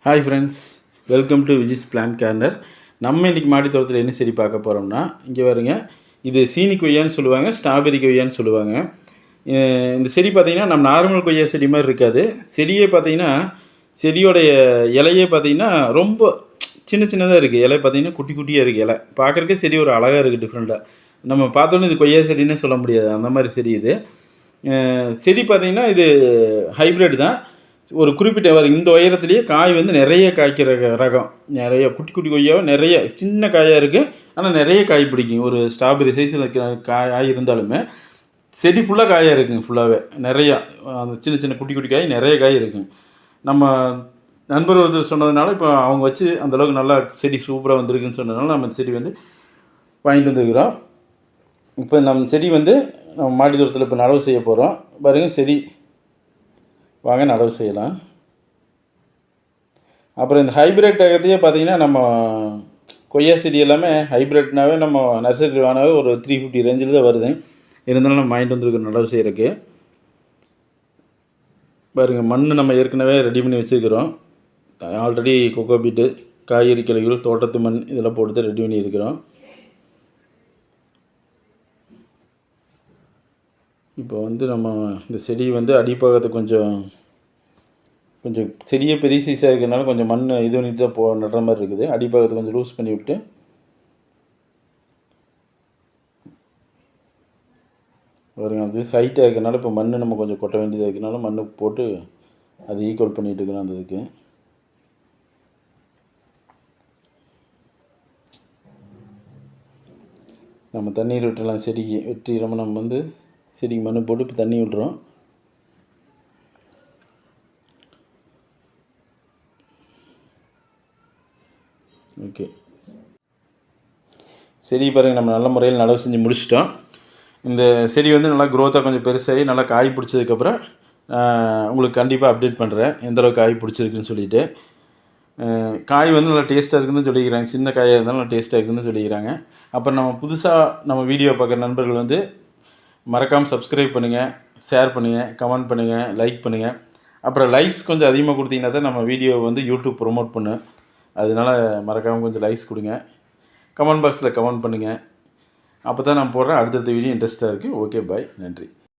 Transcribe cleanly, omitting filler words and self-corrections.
Hi friends, welcome to Viji's plan corner. நம்ம இன்றைக்கி மாடி தோட்டத்தில் என்ன செடி பார்க்க போகிறோம்னா, இங்கே பாருங்க, இது சீனி கொய்யான்னு சொல்லுவாங்க, ஸ்ட்ராபெரி கொய்யான்னு சொல்லுவாங்க. இந்த செடி பார்த்திங்கன்னா நம்ம நார்மல் கொய்யா செடி மாதிரி இருக்காது. செடியே பார்த்திங்கன்னா செடியோடைய இலையே பார்த்திங்கன்னா ரொம்ப சின்ன சின்னதாக இருக்குது. இலை பார்த்திங்கன்னா குட்டி குட்டியாக இருக்குது. இலை பார்க்குறக்கே செடி ஒரு அழகாக இருக்குது, டிஃப்ரெண்ட்டாக. நம்ம பார்த்தோன்னே இது கொய்யா செடின்னே சொல்ல முடியாது, அந்த மாதிரி செடி இது. செடி பார்த்திங்கன்னா இது ஹைப்ரிட் தான். ஒரு குறிப்பிட்ட இந்த உயரத்துலேயே காய் வந்து நிறைய காய்க்கிற ரகம். நிறைய குட்டி குட்டி கொய்யாவை நிறைய சின்ன காயாக இருக்குது, ஆனால் நிறைய காய் பிடிக்கும். ஒரு ஸ்ட்ராபெரி சைஸில் காய் இருந்தாலுமே செடி ஃபுல்லாக காயாக இருக்குங்க. ஃபுல்லாகவே நிறையா அந்த சின்ன சின்ன குட்டி குட்டி காய் நிறைய காய் இருக்குங்க. நம்ம நண்பர் வந்து சொன்னதுனால இப்போ அவங்க வச்சு அந்தளவுக்கு நல்லா செடி சூப்பராக வந்திருக்குன்னு சொன்னதுனால நம்ம செடி வந்து வாங்கிட்டு வந்துருக்கிறோம். இப்போ நம்ம செடி வந்து நம்ம மாடி தோட்டத்தில் இப்போ நடவு செய்ய போகிறோம். பாருங்கள், செடி வாங்க நடவு செய்யலாம். அப்புறம் இந்த ஹைப்ரிட் ஆகிறதையே பார்த்திங்கன்னா, நம்ம கொய்யா செடி எல்லாமே ஹைப்ரிட்னாவே நம்ம நர்சரி வாங்கினாவே ஒரு 350 ரேஞ்சில் தான் வருது. இருந்தாலும் நம்ம வாங்கிட்டு வந்துருக்கோம் நடவு செய்கிறதுக்கு. பாருங்கள், மண் நம்ம ஏற்கனவே ரெடி பண்ணி வச்சுருக்கிறோம். ஆல்ரெடி கொக்கோ பீட்டு, காய்கறி கிளைகள், தோட்டத்து மண் இதெல்லாம் போட்டு ரெடி பண்ணி இருக்கிறோம். இப்போ வந்து நம்ம இந்த செடி வந்து அடிப்பாகத்தை கொஞ்சம் செடியே பெரிய சைஸாக இருக்கிறதுனால கொஞ்சம் மண் இது பண்ணிட்டு தான் நடுற மாதிரி இருக்குது. அடிப்பாகத்தை கொஞ்சம் லூஸ் பண்ணி விட்டு பாருங்க, அது ஹைட்டாக இருக்கிறனால இப்போ மண் நம்ம கொஞ்சம் கொட்ட வேண்டியதாக இருக்கிறனால மண் போட்டு அதை ஈக்குவல் பண்ணிகிட்டு இருக்கிறோம். அந்த இதுக்கு நம்ம தண்ணீர் விட்டுறலாம். செடிக்கு வெற்றிடமாக நம்ம வந்து செடிக்கு மண் போட்டு இப்போ தண்ணி விட்டுறோம். ஓகே, செடி பாருங்கள், நம்ம நல்ல முறையில் நடவு செஞ்சு முடிச்சிட்டோம். இந்த செடி வந்து நல்லா க்ரோத்தாக கொஞ்சம் பெருசாகி நல்லா காய் பிடிச்சதுக்கப்புறம் உங்களுக்கு கண்டிப்பாக அப்டேட் பண்ணுறேன் எந்தளவுக்கு காய் பிடிச்சிருக்குன்னு சொல்லிவிட்டு. காய் வந்து நல்லா டேஸ்ட்டாக இருக்குதுன்னு சொல்லிக்கிறாங்க. சின்ன காயாக இருந்தாலும் நல்லா டேஸ்ட்டாக இருக்குதுன்னு சொல்லிக்கிறாங்க. அப்புறம் நம்ம புதுசாக நம்ம வீடியோ பார்க்குற நண்பர்கள் வந்து மறக்காமல் சப்ஸ்கிரைப் பண்ணுங்கள், ஷேர் பண்ணுங்கள், கமெண்ட் பண்ணுங்கள், லைக் பண்ணுங்கள். அப்புறம் லைக்ஸ் கொஞ்சம் அதிகமாக கொடுத்தீங்கன்னா தான் நம்ம வீடியோ வந்து யூடியூப் ப்ரொமோட் பண்ணு. அதனால் மறக்காமல் கொஞ்சம் லைக்ஸ் கொடுங்க. கமெண்ட் பாக்ஸில் கமெண்ட் பண்ணுங்கள். அப்போ தான் நான் போடுறேன் அடுத்தடுத்த வீடியோ இன்ட்ரெஸ்ட்டாக இருக்குது. ஓகே, பாய், நன்றி.